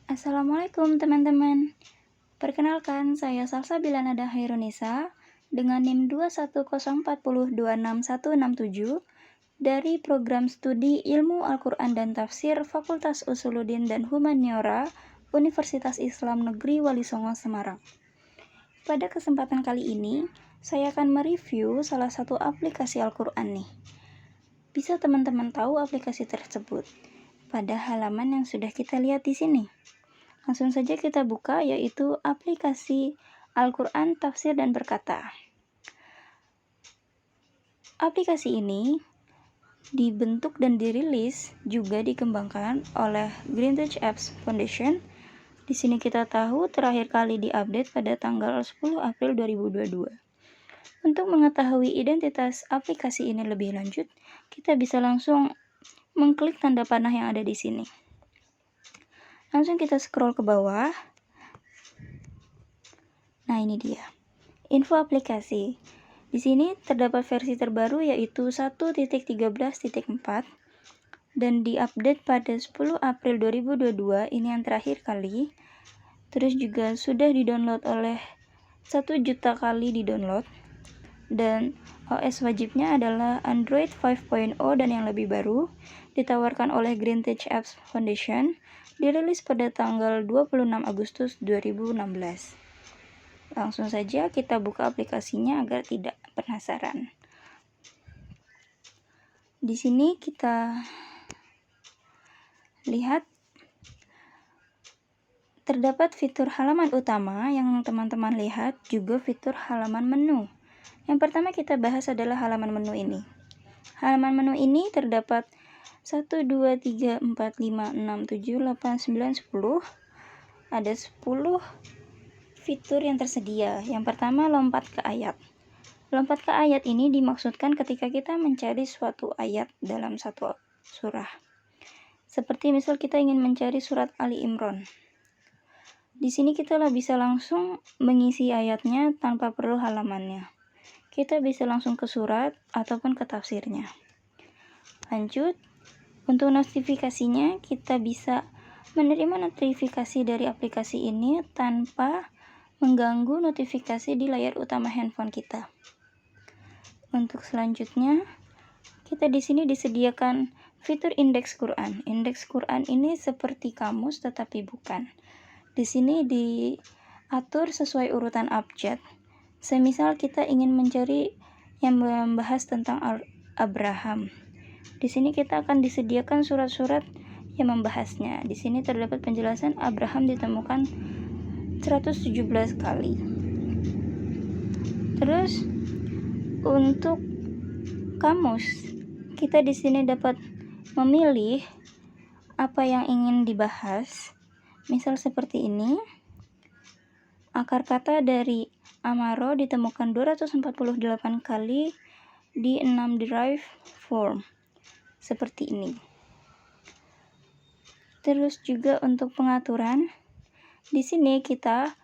Assalamualaikum teman-teman. Perkenalkan, saya Salsabila Nada Hairunisa dengan NIM 21040266167 dari Program Studi Ilmu Al-Quran dan Tafsir Fakultas Usuluddin dan Humaniora Universitas Islam Negeri Wali Songo, Semarang. Pada kesempatan kali ini, saya akan mereview salah satu aplikasi Al-Quran nih. Bisa teman-teman tahu aplikasi tersebut pada halaman yang sudah kita lihat di sini. Langsung saja kita buka, yaitu aplikasi Al-Quran Tafsir dan Berkata. Aplikasi ini dibentuk dan dirilis juga dikembangkan oleh Greenwich Apps Foundation. Di sini kita tahu terakhir kali diupdate pada tanggal 10 April 2022. Untuk mengetahui identitas aplikasi ini lebih lanjut, kita bisa langsung mengklik tanda panah yang ada di sini. Langsung kita scroll ke bawah. Nah, ini dia. Info aplikasi. Di sini terdapat versi terbaru yaitu 1.13.4 dan diupdate pada 10 April 2022, ini yang terakhir kali. Terus juga sudah didownload oleh 1 juta kali didownload. Dan OS wajibnya adalah Android 5.0 dan yang lebih baru, ditawarkan oleh Greenwich Apps Foundation, dirilis pada tanggal 26 Agustus 2016. Langsung saja kita buka aplikasinya agar tidak penasaran. Di sini kita lihat terdapat fitur halaman utama yang teman-teman lihat, juga fitur halaman menu. Yang pertama kita bahas adalah halaman menu ini. Halaman menu ini terdapat 1, 2, 3, 4, 5, 6, 7, 8, 9, 10. Ada 10 fitur yang tersedia. Yang pertama, lompat ke ayat. Lompat ke ayat ini dimaksudkan ketika kita mencari suatu ayat dalam satu surah. Seperti misal kita ingin mencari surat Ali Imran. Di sini kita bisa langsung mengisi ayatnya tanpa perlu halamannya. Kita bisa langsung ke surat ataupun ke tafsirnya. Lanjut, untuk notifikasinya kita bisa menerima notifikasi dari aplikasi ini tanpa mengganggu notifikasi di layar utama handphone kita. Untuk selanjutnya, kita di sini disediakan fitur indeks Quran. Indeks Quran ini seperti kamus tetapi bukan. Di sini diatur sesuai urutan abjad. Semisal kita ingin mencari yang membahas tentang Abraham. Di sini kita akan disediakan surat-surat yang membahasnya. Di sini terdapat penjelasan Abraham ditemukan 117 kali. Terus untuk kamus, kita di sini dapat memilih apa yang ingin dibahas. Misal seperti ini. Akar kata dari amaro ditemukan 248 kali di 6 derived form. Seperti ini. Terus juga untuk pengaturan, di sini kita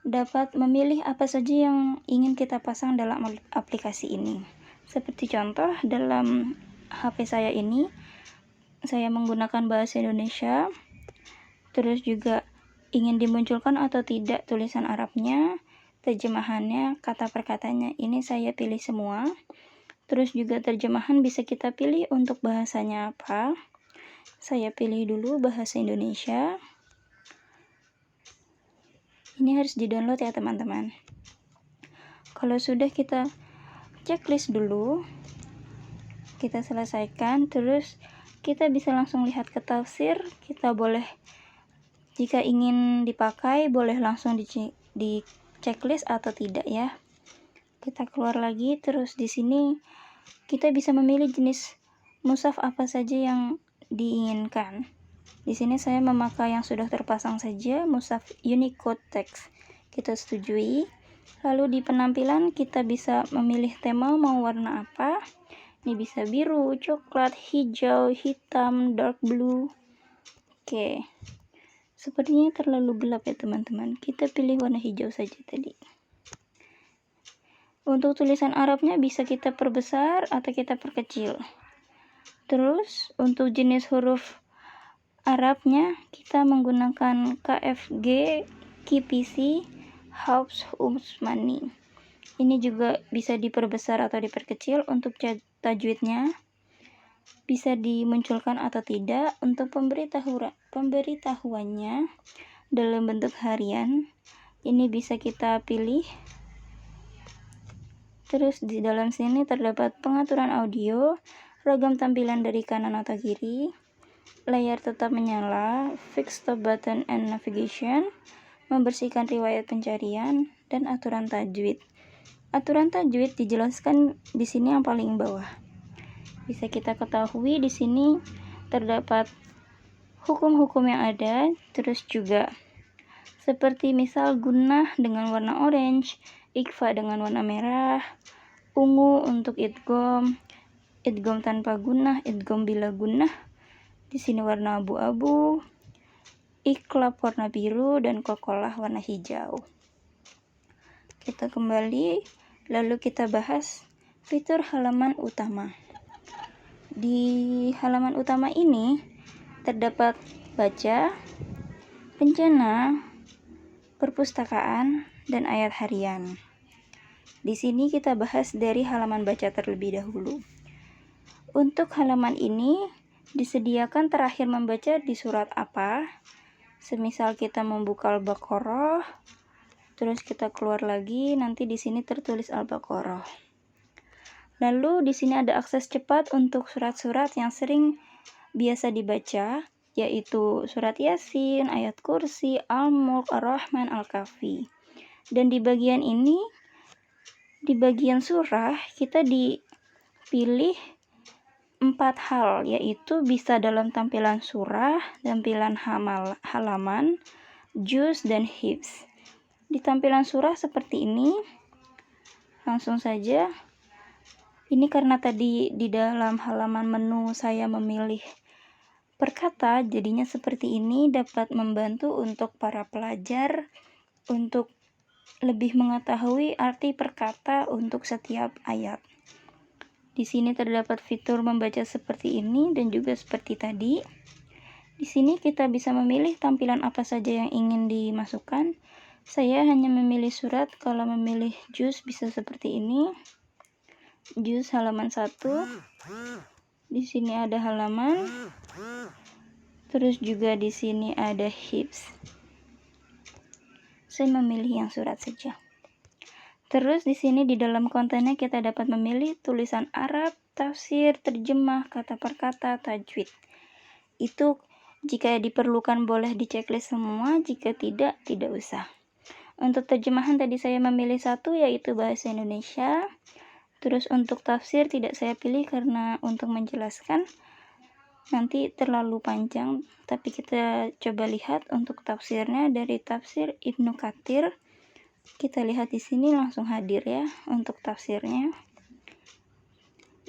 dapat memilih apa saja yang ingin kita pasang dalam aplikasi ini. Seperti contoh, dalam HP saya ini, saya menggunakan bahasa Indonesia. Terus juga ingin dimunculkan atau tidak tulisan Arabnya, terjemahannya, kata perkatanya, ini saya pilih semua. Terus juga terjemahan bisa kita pilih untuk bahasanya apa. Saya pilih dulu bahasa Indonesia. Ini harus di-download ya teman-teman. Kalau sudah, kita checklist dulu. Kita selesaikan, terus kita bisa langsung lihat ke tafsir. Kita boleh, jika ingin dipakai, boleh langsung di checklist atau tidak ya. Kita keluar lagi, terus di sini kita bisa memilih jenis mushaf apa saja yang diinginkan. Di sini saya memakai yang sudah terpasang saja, mushaf Unicode Text. Kita setujui. Lalu di penampilan kita bisa memilih tema mau warna apa. Ini bisa biru, coklat, hijau, hitam, dark blue. Oke. Sepertinya terlalu gelap ya teman-teman. Kita pilih warna hijau saja tadi. Untuk tulisan Arabnya bisa kita perbesar atau kita perkecil. Terus untuk jenis huruf Arabnya kita menggunakan KFG KPC Hafs Usmani. Ini juga bisa diperbesar atau diperkecil untuk tajwidnya. Bisa dimunculkan atau tidak. Untuk pemberitahuannya dalam bentuk harian, ini bisa kita pilih. Terus di dalam sini terdapat pengaturan audio, ragam tampilan dari kanan atau kiri, layar tetap menyala, fix stop button and navigation, membersihkan riwayat pencarian, dan aturan tajwid. Aturan tajwid dijelaskan di sini yang paling bawah. Bisa kita ketahui di sini terdapat hukum-hukum yang ada, terus juga seperti misal gunnah dengan warna orange, ikhfa dengan warna merah, ungu untuk idgham, idgham tanpa gunnah, idgham bila gunnah. Di sini warna abu-abu, iklab warna biru, dan qalqalah warna hijau. Kita kembali, lalu kita bahas fitur halaman utama. Di halaman utama ini terdapat baca, bencana, perpustakaan, dan ayat harian. Di sini kita bahas dari halaman baca terlebih dahulu. Untuk halaman ini disediakan terakhir membaca di surat apa. Semisal kita membuka Al-Baqarah, terus kita keluar lagi, nanti di sini tertulis Al-Baqarah. Lalu di sini ada akses cepat untuk surat-surat yang sering biasa dibaca, yaitu surat Yasin, ayat kursi, Al-Mulk, Ar-Rahman, Al-Kahfi. Dan di bagian ini, di bagian surah, kita dipilih 4 hal, yaitu bisa dalam tampilan surah, tampilan halaman, juz, dan hifz. Di tampilan surah seperti ini, langsung saja. Ini karena tadi di dalam halaman menu saya memilih perkata, jadinya seperti ini dapat membantu untuk para pelajar untuk lebih mengetahui arti perkata untuk setiap ayat. Di sini terdapat fitur membaca seperti ini dan juga seperti tadi. Di sini kita bisa memilih tampilan apa saja yang ingin dimasukkan. Saya hanya memilih surat, kalau memilih juz bisa seperti ini. Juz halaman 1. Di sini ada halaman. Terus juga di sini ada hifz. Saya memilih yang surat saja. Terus di sini di dalam kontennya kita dapat memilih tulisan Arab, tafsir, terjemah, kata per kata, tajwid. Itu jika diperlukan boleh di-checklist semua, jika tidak, tidak usah. Untuk terjemahan tadi saya memilih satu, yaitu bahasa Indonesia. Terus untuk tafsir tidak saya pilih karena untuk menjelaskan nanti terlalu panjang, tapi kita coba lihat untuk tafsirnya dari tafsir Ibnu Katsir. Kita lihat di sini langsung hadir ya untuk tafsirnya.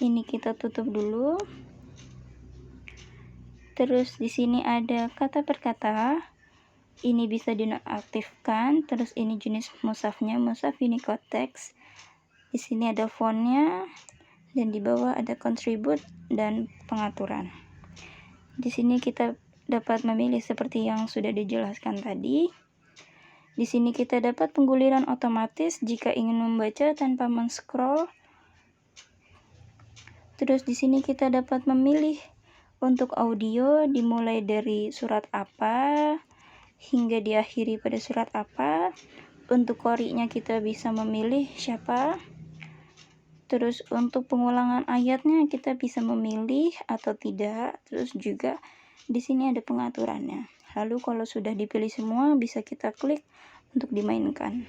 Ini kita tutup dulu. Terus di sini ada kata per kata. Ini bisa dinonaktifkan. Terus ini jenis mushafnya, mushaf ini konteks. Di sini ada fontnya, dan di bawah ada contribute dan pengaturan. Di sini kita dapat memilih seperti yang sudah dijelaskan tadi. Di sini kita dapat pengguliran otomatis jika ingin membaca tanpa men-scroll. Terus di sini kita dapat memilih untuk audio dimulai dari surat apa hingga diakhiri pada surat apa. Untuk qori'nya kita bisa memilih siapa. Terus untuk pengulangan ayatnya kita bisa memilih atau tidak. Terus juga di sini ada pengaturannya. Lalu kalau sudah dipilih semua bisa kita klik untuk dimainkan.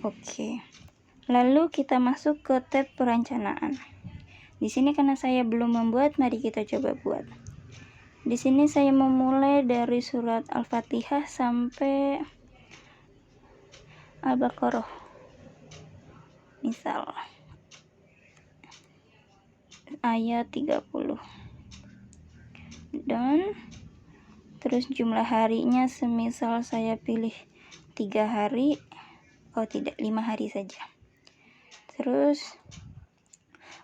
Oke. Lalu kita masuk ke tab perencanaan. Di sini karena saya belum membuat, mari kita coba buat. Di sini saya memulai dari surat Al-Fatihah sampai Al-Baqarah. Misal ayat 30. Dan terus jumlah harinya semisal saya pilih 3 hari. Oh tidak, 5 hari saja. Terus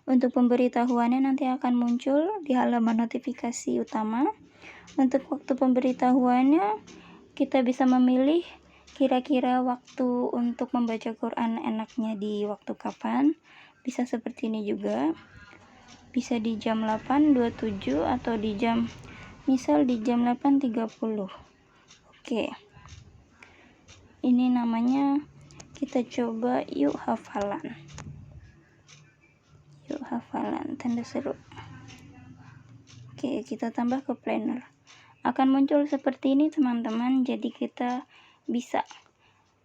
Untuk pemberitahuannya nanti akan muncul di halaman notifikasi utama. Untuk waktu pemberitahuannya, kita bisa memilih kira-kira waktu untuk membaca Quran enaknya di waktu kapan. Bisa seperti ini juga. Bisa di jam 8.27 atau di jam 8.30. Oke. Ini namanya kita coba yuk hafalan. Yuk hafalan, tanda seru. Oke, kita tambah ke planner. Akan muncul seperti ini teman-teman, jadi kita bisa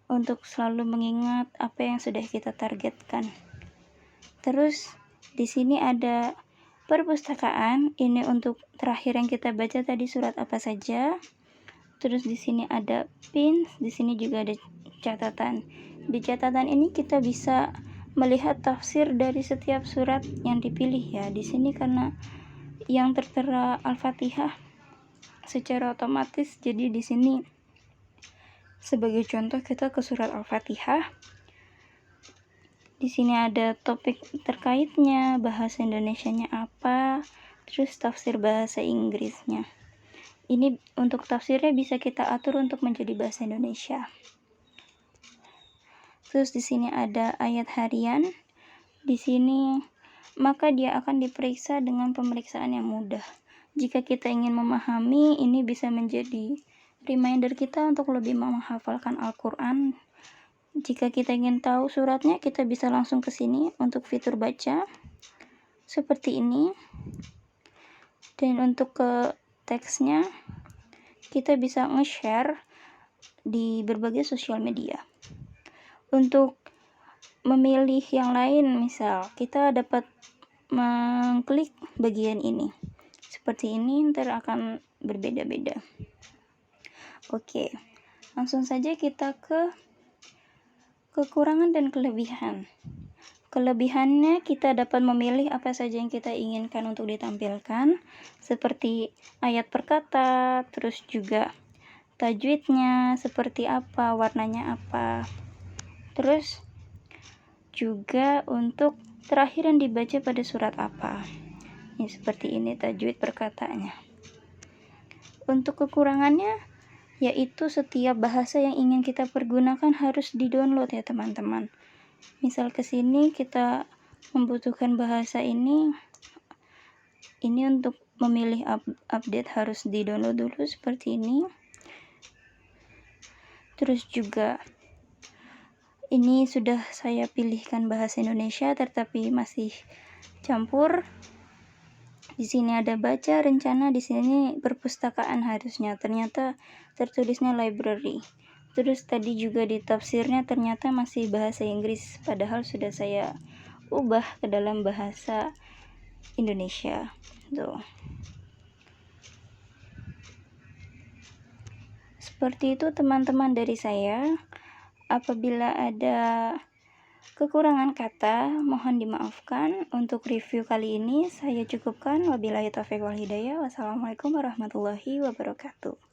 untuk selalu mengingat apa yang sudah kita targetkan. Terus di sini ada perpustakaan, ini untuk terakhir yang kita baca tadi surat apa saja. Terus di sini ada pin, di sini juga ada catatan. Di catatan ini kita bisa melihat tafsir dari setiap surat yang dipilih ya. Di sini karena yang tertera Al-Fatihah secara otomatis, jadi di sini sebagai contoh kita ke surat Al-Fatihah. Di sini ada topik terkaitnya, bahasa Indonesianya apa, terus tafsir bahasa Inggrisnya. Ini untuk tafsirnya bisa kita atur untuk menjadi bahasa Indonesia. Terus di sini ada ayat harian. Di sini maka dia akan diperiksa dengan pemeriksaan yang mudah. Jika kita ingin memahami, ini bisa menjadi reminder kita untuk lebih menghafalkan Al-Quran. Jika kita ingin tahu suratnya, kita bisa langsung ke sini untuk fitur baca seperti ini. Dan untuk ke teksnya, kita bisa nge-share di berbagai sosial media. Untuk memilih yang lain, misal kita dapat mengklik bagian ini seperti ini, ntar akan berbeda-beda. Oke, langsung saja kita ke kekurangan dan kelebihan. Kelebihannya kita dapat memilih apa saja yang kita inginkan untuk ditampilkan, seperti ayat per kata, terus juga tajwidnya seperti apa, warnanya apa. Terus juga untuk terakhir yang dibaca pada surat apa. Ini seperti ini tajwid perkataannya. Untuk kekurangannya yaitu setiap bahasa yang ingin kita pergunakan harus di-download ya teman-teman. Misal ke sini kita membutuhkan bahasa ini untuk memilih update harus di-download dulu seperti ini. Terus juga ini sudah saya pilihkan bahasa Indonesia tetapi masih campur. Di sini ada baca, rencana, di sini perpustakaan harusnya. Ternyata tertulisnya library. Terus tadi juga di tafsirnya ternyata masih bahasa Inggris, padahal sudah saya ubah ke dalam bahasa Indonesia. Tuh. Seperti itu teman-teman dari saya. Apabila ada kekurangan kata, mohon dimaafkan. Untuk review kali ini saya cukupkan. Wabillahi taufiq wal hidayah. Wassalamualaikum warahmatullahi wabarakatuh.